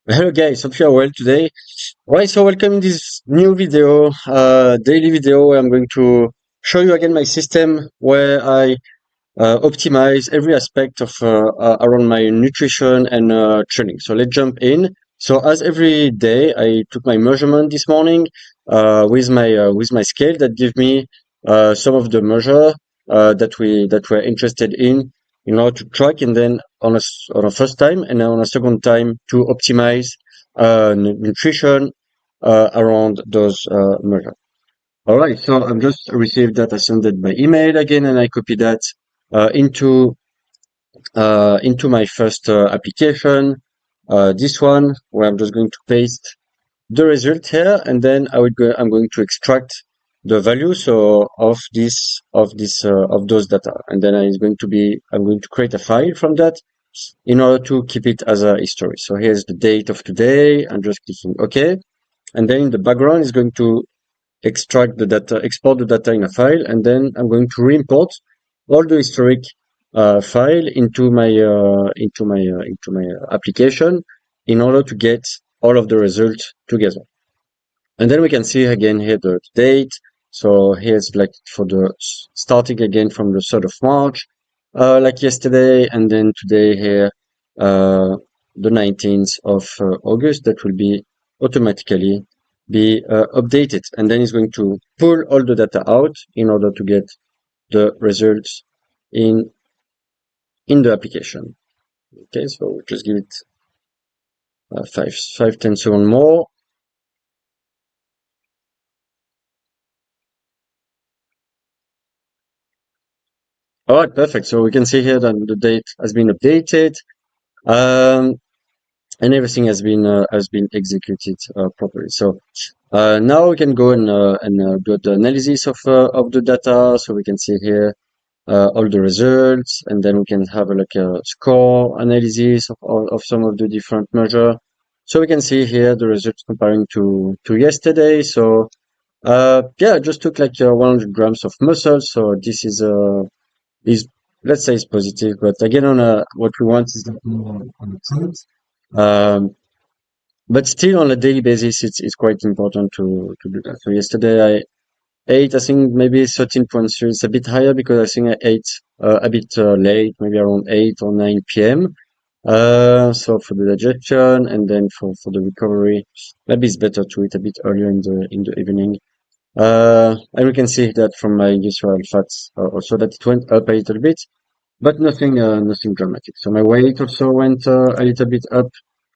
Hello guys, hope you are well today. Alright, so welcome in this new video, daily video where I'm going to show you again my system where I optimize every aspect of around my nutrition and training. So let's jump in. So as every day, I took my measurement this morning with my scale that give me some of the measure that we're interested in order to track, and then on a first time and then on a second time to optimize nutrition around those measures. All right, so I've just received that. I sent it by email again, and I copy that uh, into into my first application. This one where I'm just going to paste the result here, and then I'm going to extract the value so of those data, and then I'm going to create a file from that in order to keep it as a history. So here's the date of today. I'm just clicking OK, and then in the background is going to extract the data, export the data in a file, and then I'm going to re-import all the historic file into my application in order to get all of the results together. And then we can see again here the date. So here's like for the starting again from the 3rd of March, like yesterday, and then today here, the 19th of August, that will be automatically be updated. And then it's going to pull all the data out in order to get the results in the application. Okay, so we'll just give it 10 seconds more. All right, perfect. So we can see here that the date has been updated, um, and everything has been executed properly. So now we can go and do the analysis of the data. So we can see here all the results, and then we can have like a score analysis of some of the different measure. So we can see here the results comparing to yesterday. So yeah, I just took like 100 grams of muscle. So this is let's say it's positive, but again what we want is more on the trend. Um, but still on a daily basis, it's quite important to do that. So yesterday I ate, I think maybe 13.3. It's a bit higher because I think I ate a bit late, maybe around 8 or 9 p.m. So for the digestion and then for the recovery, maybe it's better to eat a bit earlier in the evening. And we can see that from my visceral fats also that it went up a little bit, but nothing dramatic. So my weight also went a little bit up.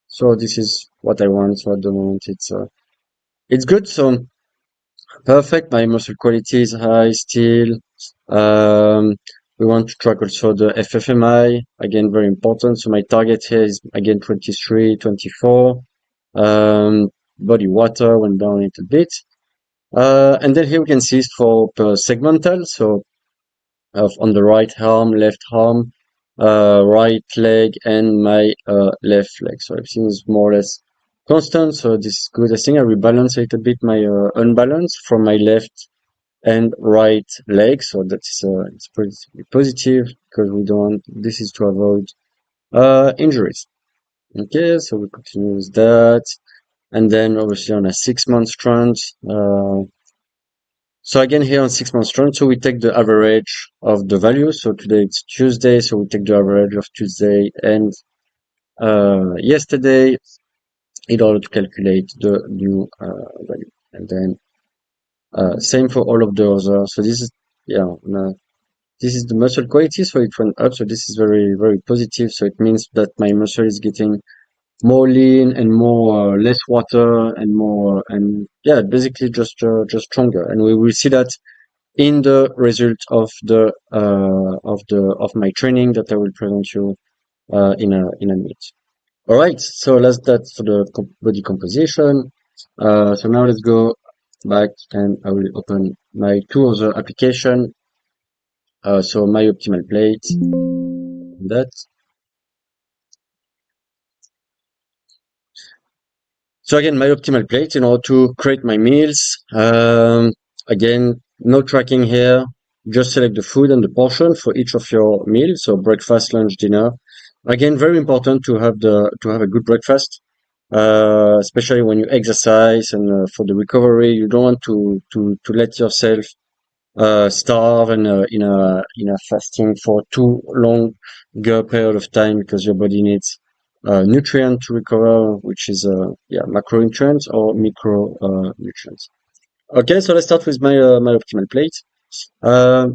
So this is what I want. So at the moment it's good. So perfect. My muscle quality is high still. Um, we want to track also the FFMI, again, very important. So my target here is again 23, 24. Body water went down a little bit. And then here we can see for per segmental. So on the right arm, left arm, right leg, and my left leg. So everything is more or less constant. So this is good. I think I rebalance a little bit my unbalance from my left and right leg. So that's it's pretty positive because we don't want, this is to avoid injuries. Okay, so we continue with that. And then obviously on a 6 month trend, so again here on 6 month trend, so we take the average of the value. So today it's Tuesday, so we take the average of Tuesday and yesterday in order to calculate the new value. And then same for all of the other. So this is, yeah, this is the muscle quality, so it went up. So this is very, very positive. So it means that my muscle is getting more lean and more less water and more and yeah, basically just stronger. And we will see that in the result of my training that I will present you in a minute. All right, so that's for the body composition. So now let's go back and I will open my two other application. So my optimal plate, that. So again, my optimal plate in order to create my meals. Again, no tracking here. Just select the food and the portion for each of your meals. So breakfast, lunch, dinner. Again, very important to have a good breakfast. especially when you exercise and for the recovery. You don't want to let yourself starve and in a fasting for too longer period of time because your body needs nutrient to recover, which is yeah, macronutrients or micro nutrients. Okay, so let's start with my optimal plate. Uh,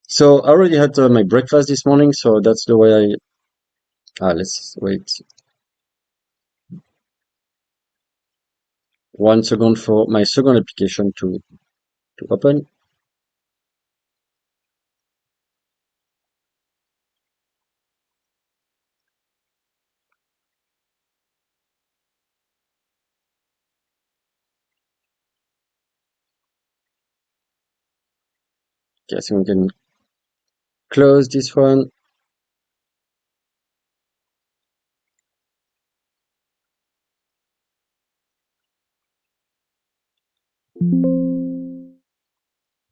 so I already had my breakfast this morning, so that's the way I. Let's wait 1 second for my second application to open. Okay, so we can close this one.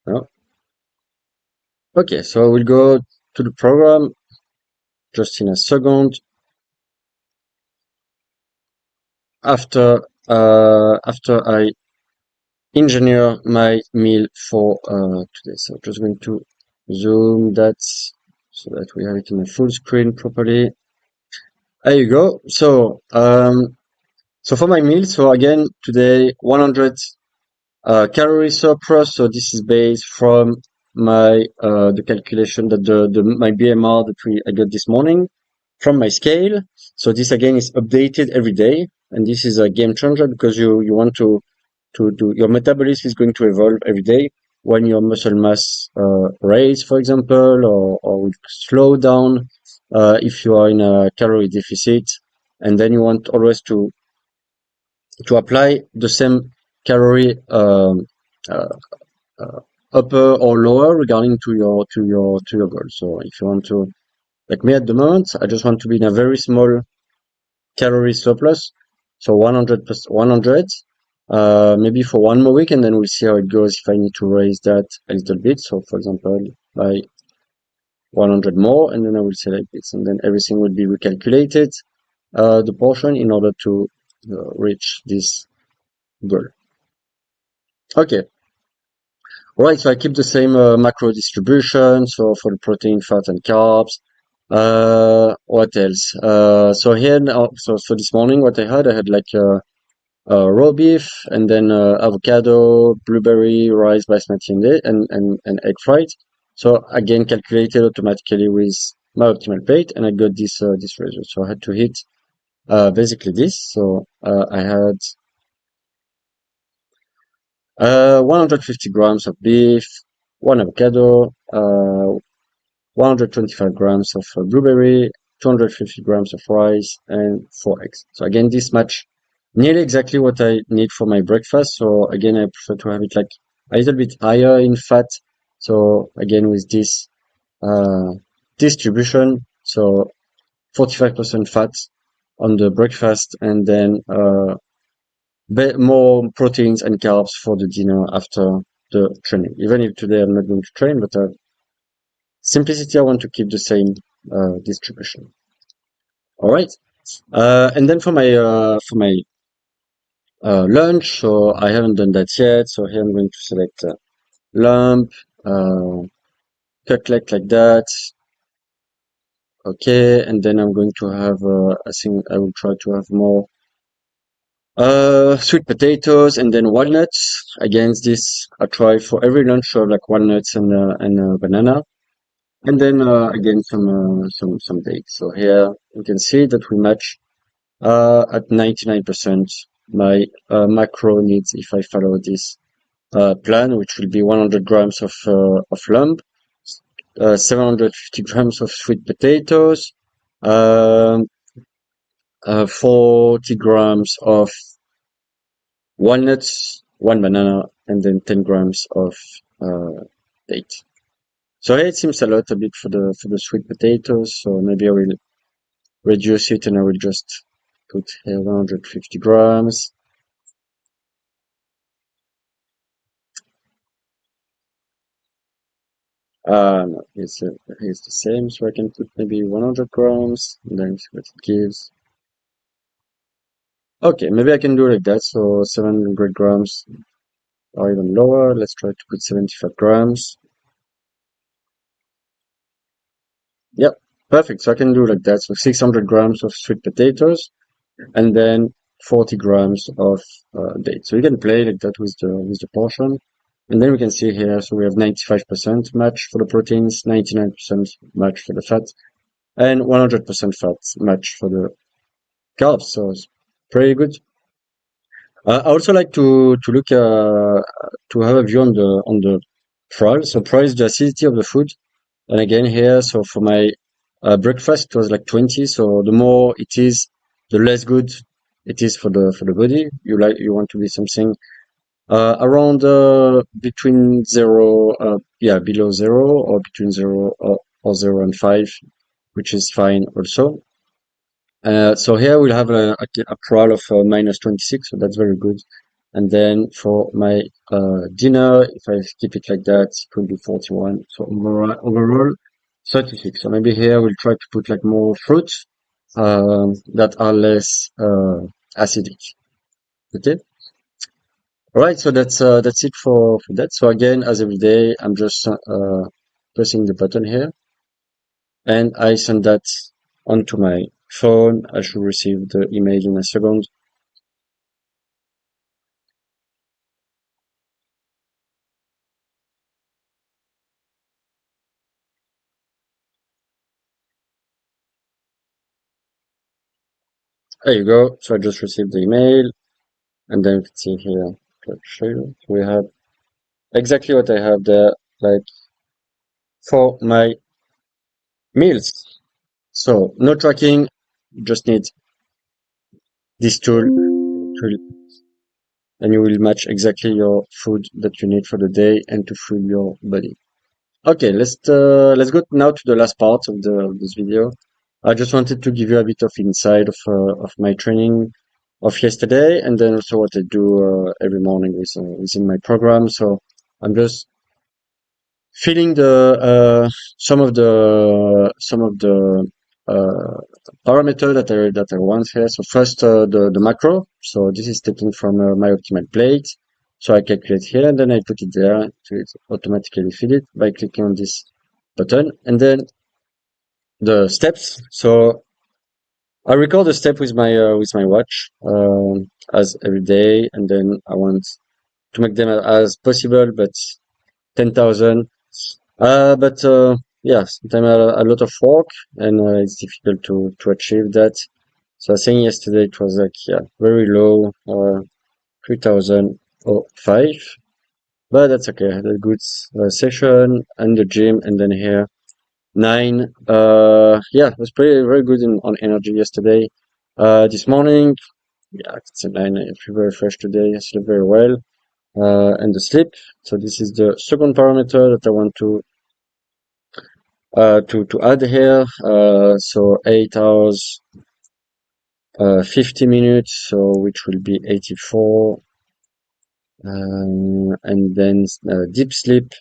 Oh, okay, so we'll go to the program just in a second. After I engineer my meal for today. So just going to zoom that so that we have it in a full screen properly. There you go. So for my meal, so again today 100 calorie surplus. So this is based from my the calculation that the my BMR that I got this morning from my scale. So this again is updated every day, and this is a game changer because you want to do your metabolism is going to evolve every day. When your muscle mass raise, for example, or will slow down if you are in a calorie deficit, and then you want always to apply the same calorie uh, uh, upper or lower regarding to your goal. So if you want to, like me at the moment, I just want to be in a very small calorie surplus. So 100 plus 100, maybe for 1 more week, and then we'll see how it goes if I need to raise that a little bit. So for example, by 100 more, and then I will select this, and then everything will be recalculated, the portion in order to reach this goal. Okay. All right. So I keep the same macro distribution. So for the protein, fat, and carbs. What else? So here now, so this morning, what I had like raw beef, and then avocado, blueberry, rice, basmati, and egg fried. So again, calculated automatically with my optimal plate, and I got this result. So I had to hit basically this. So I had 150 grams of beef, one avocado, 125 grams of blueberry, 250 grams of rice, and 4 eggs. So again, this match nearly exactly what I need for my breakfast. So again, I prefer to have it like a little bit higher in fat. So again, with this uh, distribution, so 45% fat on the breakfast, and then more proteins and carbs for the dinner after the training. Even if today I'm not going to train, but simplicity, I want to keep the same distribution. All right. And then for my lunch, so I haven't done that yet. So here I'm going to select lump, uh, cutlet like that. Okay, and then I'm going to have. I think I will try to have more sweet potatoes and then walnuts. Against this, I try for every lunch to have like walnuts and banana. And then again some dates. So here you can see that we match at 99% my macro needs if I follow this plan, which will be 100 grams of lump, 750 grams of sweet potatoes, um, 40 grams of walnuts, one banana, and then 10 grams of date. So here it seems a bit for the sweet potatoes. So maybe I will reduce it and I will just put here 150 grams. No, it's the same, so I can put maybe 100 grams, and then see what it gives. Okay, maybe I can do like that. So 700 grams or even lower. Let's try to put 75 grams. Yep, perfect. So I can do like that. So 600 grams of sweet potatoes and then 40 grams of dates. So you can play like that with the portion. And then we can see here, so we have 95% match for the proteins, 99% match for the fat, and 100% fat match for the carbs. So it's pretty good. I also like to look to have a view on the PRAL. So PRAL is the acidity of the food. And again here, so for my breakfast, it was like 20. So the more it is, the less good it is for the body. You want to be something around between zero, below zero, or between zero or 0 and 5, which is fine also. So here we'll have a PRAL of minus 26, so that's very good. And then for my dinner, if I keep it like that, it will be 41. So overall 36. So maybe here we'll try to put like more fruits that are less acidic. Okay. All right. So that's it for that. So again, as every day, I'm just pressing the button here, and I send that onto my phone. I should receive the email in a second. There you go. So I just received the email, and then you can see here. Let's show you. We have exactly what I have there, like for my meals. So no tracking, just need this tool, and you will match exactly your food that you need for the day and to fuel your body. Okay, let's go now to the last part of this video. I just wanted to give you a bit of insight of my training of yesterday, and then also what I do every morning within my program. So I'm just filling the some of the uh, parameter that I want here. So first the macro. So this is taken from my optimal plate. So I calculate here, and then I put it there to automatically fill it by clicking on this button, and then the steps. So I record the step with my watch as every day, and then I want to make them as possible, but 10,000. But yeah, sometimes a lot of work, and it's difficult to achieve that. So I think yesterday it was like, yeah, very low, 3,005, but that's okay. I had a good session and the gym, and then here 9. Yeah, it was pretty very good on energy yesterday. This morning, yeah, it's a 9. I feel very fresh today. I slept very well. And the sleep. So this is the second parameter that I want to add here. So 8 hours, 50 minutes, so which will be 84. And then deep sleep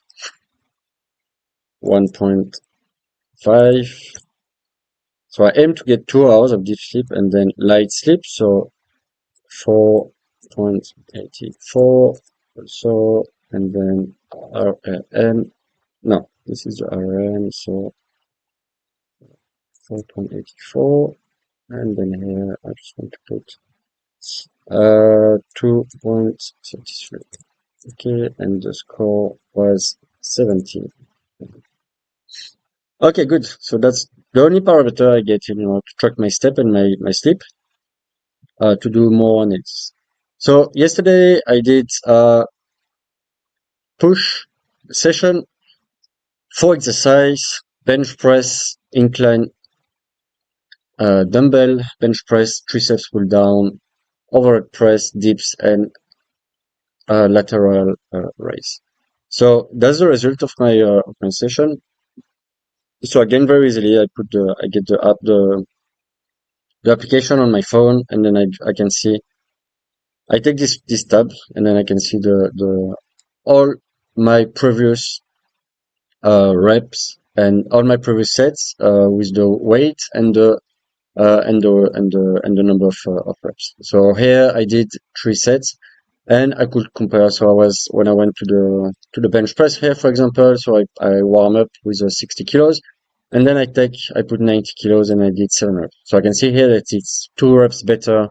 1.5. So I aim to get 2 hours of deep sleep, and then light sleep, so 4.84 also, and then RM. No, this is the RM, so 4.84, and then here I just want to put 2.33. Okay, and the score was 17. Okay, good. So that's the only parameter I get, to track my step and my sleep, to do more on it. So yesterday I did push session, 4 exercise, bench press, incline, dumbbell, bench press, triceps pull down, overhead press, dips, and lateral raise. So that's the result of my session. So again, very easily, I get the application on my phone, and then I can see, I take this tab, and then I can see the all my previous reps and all my previous sets with the weight and the and the number of reps. So here I did 3 sets, and I could compare. So when I went to the bench press here, for example, so I warm up with 60 kilos, and then I put 90 kilos and I did 7 reps. So I can see here that it's 2 reps better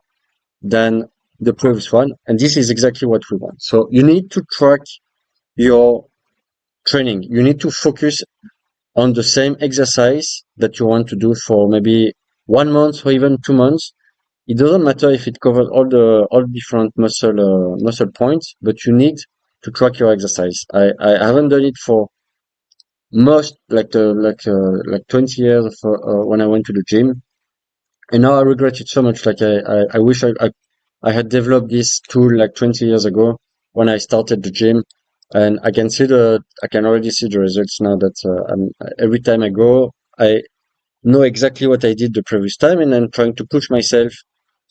than the previous one, and this is exactly what we want. So you need to track your training. You need to focus on the same exercise that you want to do for maybe 1 month or even 2 months. It doesn't matter if it covers all different muscle points, but you need to track your exercise. I haven't done it for most like 20 years when I went to the gym, and now I regret it so much. Like I wish I had developed this tool like 20 years ago when I started the gym, and I can already see the results now that every time I go, I know exactly what I did the previous time, and I'm trying to push myself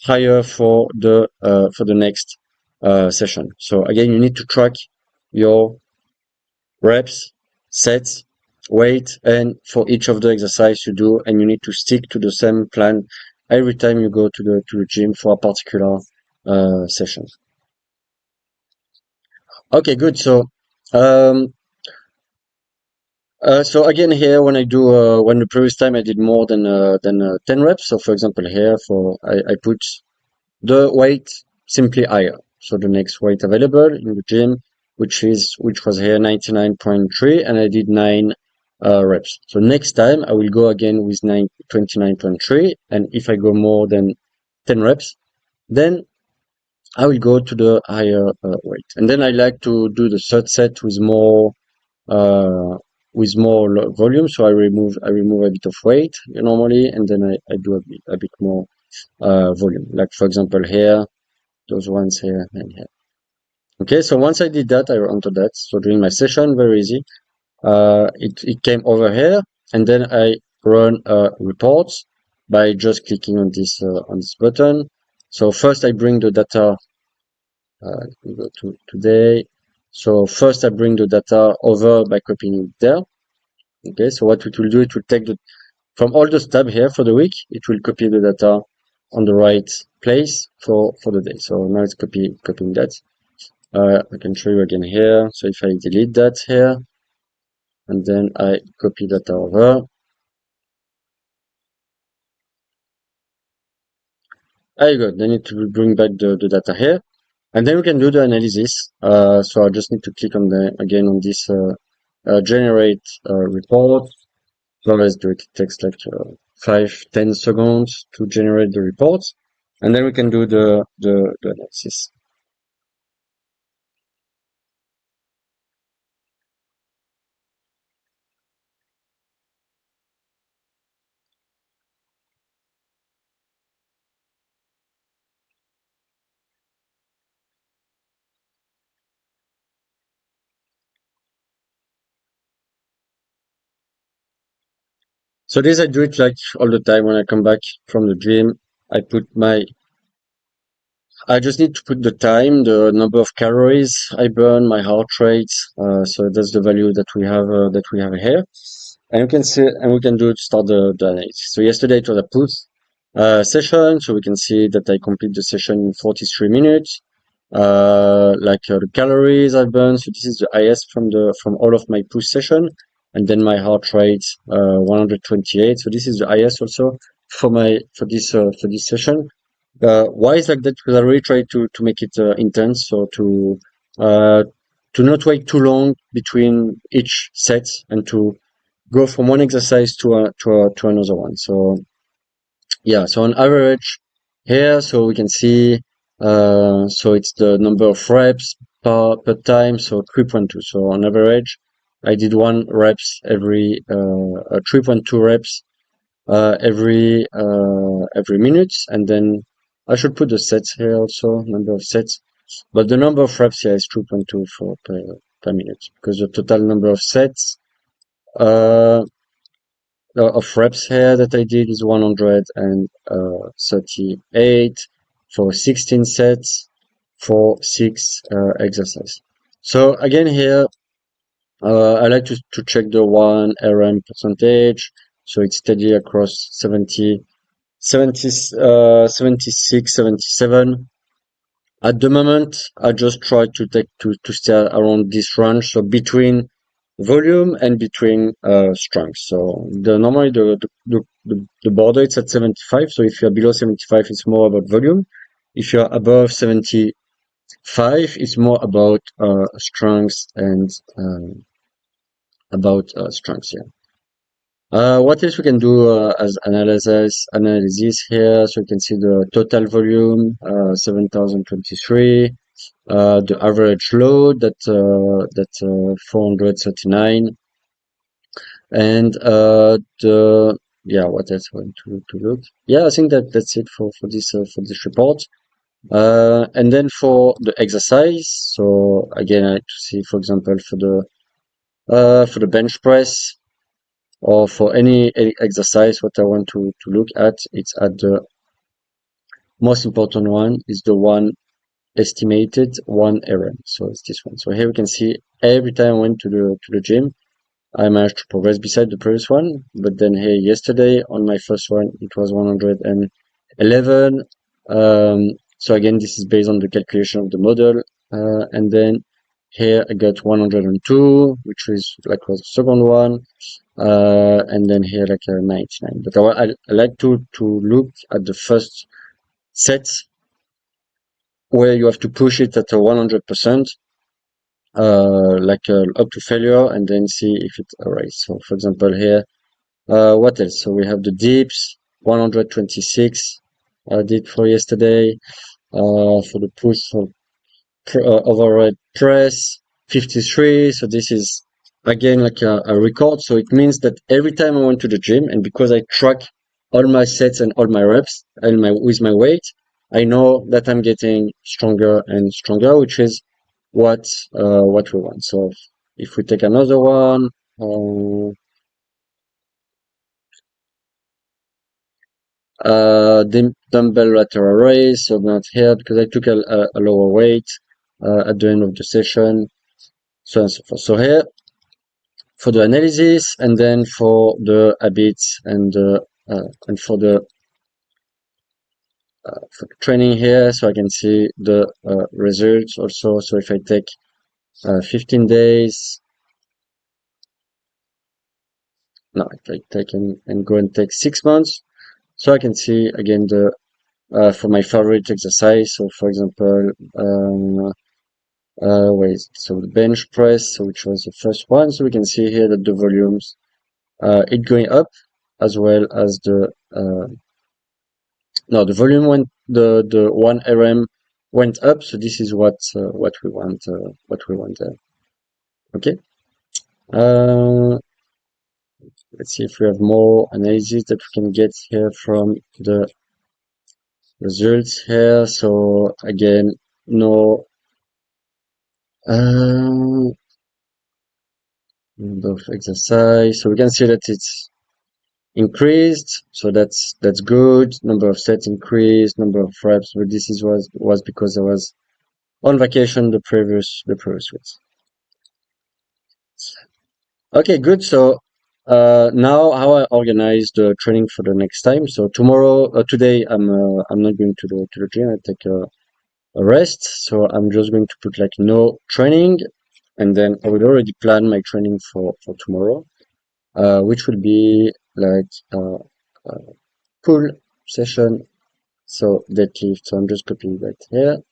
higher for the next session. So again, you need to track your reps, sets, weight, and for each of the exercise you do, and you need to stick to the same plan every time you go to the gym for a particular session. Okay, good. Um, so again here when the previous time I did more than 10 reps. So for example here I put the weight simply higher. So the next weight available in the gym, which was here 99.3, and I did 9 reps. So next time I will go again with 29.3, and if I go more than 10 reps, then I will go to the higher weight. And then I like to do the third set uh, with more volume. So I remove a bit of weight normally, and then I do a bit more volume. Like for example here, those ones here and here. Okay, so once I did that, I entered that. So during my session, very easy. It came over here, and then I run reports by just clicking on this button. So first I bring the data. We go to today. So first I bring the data over by copying it there. Okay, so what it will do, it will take from all the tab here for the week, it will copy the data on the right place for the day. So now it's copying that. I can show you again here. So if I delete that here, and then I copy that over, there you go. Then it will bring back the data here, and then we can do the analysis. So I just need to click on again on this generate report. So let's do it. It takes like 5-10 seconds to generate the report, and then we can do the analysis. So this I do it like all the time when I come back from the gym. I just need to put the time, the number of calories I burn, my heart rate. So that's the value that we have here. And you can see, and we can do start the analysis. So yesterday it was a push session, so we can see that I complete the session in 43 minutes. The calories I burned. So this is the highest from all of my push session, and then my heart rate 128. So this is the highest also for this session. Why is like that? Because I really try to make it intense, so uh, to not wait too long between each set and to go from one exercise to another one. So yeah, so on average here, so we can see, so it's the number of reps per time, so 3.2. So on average, I did 3.2 reps every minute, and then I should put the sets here also, number of sets, but the number of reps here is 3.2 for per minute, because the total number of sets uh, of reps here that I did is 138 for 16 sets for 6 exercises. So again here, I like to check the 1 RM percentage. So it's steady across 70 76, 77. At the moment, I just try to stay around this range, so between volume and between strength. So normally the border it's at 75. So if you're below 75, it's more about volume. If you're above 75, it's more about strength and about strength. Yeah. What else we can do as analysis here? So you can see the total volume, 7,023. The average load that 439, and what else I want to look? Yeah, I think that's it for this report. And then for the exercise, so again, I like to see, for example, for the bench press, or for any exercise, what I want to look at, it's at the most important one is the one estimated 1 RM. So it's this one. So here we can see every time I went to the gym, I managed to progress beside the previous one. But then here yesterday on my first one, it was 111. So again, this is based on the calculation of the model. And then here I got 102, which was the second one. And then here like a 99. But I like to look at the first set where you have to push it at a 100%, up to failure, and then see if it arises. So for example here, what else? So we have the dips, 126 did for yesterday, for the push overhead press, 53. So this is again like a record. So it means that every time I went to the gym, and because I track all my sets and all my reps and with my weight, I know that I'm getting stronger and stronger, which is what we want. So if we take another one, the dumbbell lateral raise, so not here because I took a lower weight at the end of the session, so on and so forth. So here for the analysis, and then for the habits and for the training here, so I can see the results also. So if I take 15 days, no, if I take and go and take 6 months, so I can see again the for my favorite exercise. So for example, so the bench press, so which was the first one. So we can see here that the volumes it going up, as well as the the volume went, the 1 RM went up. So this is what we want there. Okay. Let's see if we have more analysis that we can get here from the results here. So again, no number of exercise. So we can see that it's increased. So that's good. Number of sets increased, number of reps, but this was because I was on vacation the previous weeks. Okay, good. So now how I organize the training for the next time. So today I'm not going to the gym. I take a rest. So I'm just going to put like no training, and then I will already plan my training for tomorrow, which will be like pull session. So deadlift. So I'm just copying that here,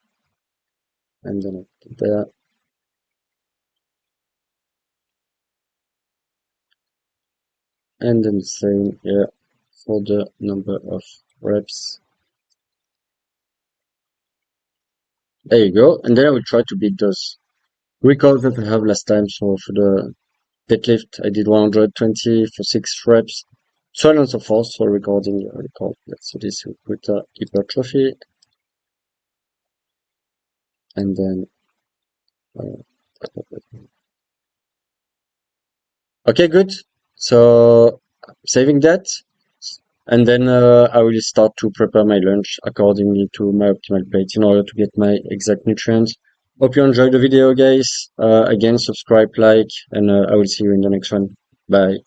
and then I put it there. And then same here for the number of reps. There you go. And then I will try to beat those records that I have last time. So for the deadlift, I did 120 for 6 reps, so on and so forth. So recording record. So this will put hypertrophy, and then okay, good. So saving that, and then I will start to prepare my lunch accordingly to my optimal plate in order to get my exact nutrients. Hope you enjoyed the video, guys. Again, subscribe, like, and I will see you in the next one. Bye.